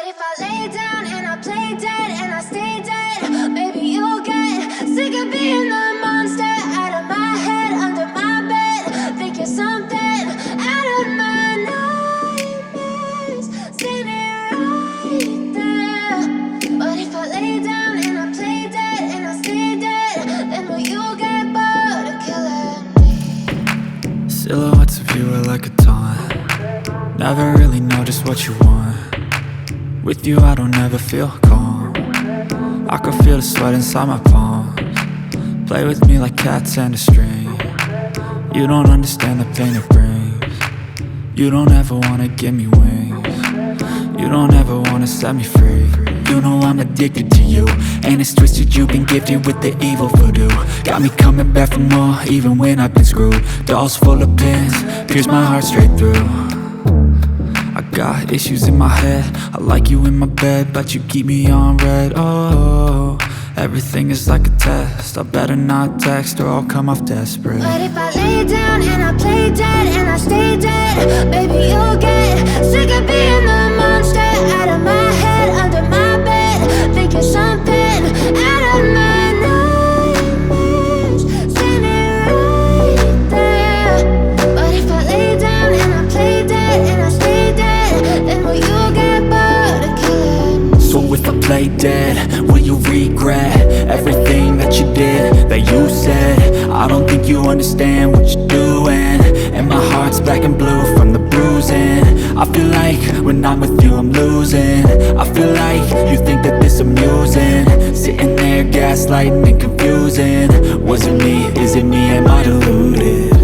if I lay down and I play dead and I stay dead, maybe you'll get sick of being the monster out of my head, under my bed. Think you're something out of my nightmares, standing right there. But if I lay down and I play dead and I stay dead, then will you get bored of killing me? Silhouettes of you are like a taunt. Never really know just what you want. With you I don't ever feel calm. I can feel the sweat inside my palms. Play with me like cats and a string. You don't understand the pain it brings. You don't ever wanna give me wings. You don't ever wanna set me free. You know I'm addicted to you, and it's twisted, you've been gifted with the evil voodoo. Got me coming back for more, even when I've been screwed. Dolls full of pins, pierce my heart straight through. I got issues in my head, I like you in my bed, but you keep me on red. Oh, everything is like a test, I better not text or I'll come off desperate. But if I lay down and I play dead and I stay dead, baby you'll get sick of being the monster out of my head, under my bed. Think you're something out of my nightmares, standing right there. But if I lay down and I play dead and I stay dead, then will you get bored of killing me? So if I play dead, will you regret everything that you did, that you said? I don't think you understand what you're doing, and my heart's black and blue from the bruising. I feel like when I'm with you I'm losing. I feel like you think that this amusing, sitting there gaslighting and confusing. Was it me? Is it me? Am I deluded?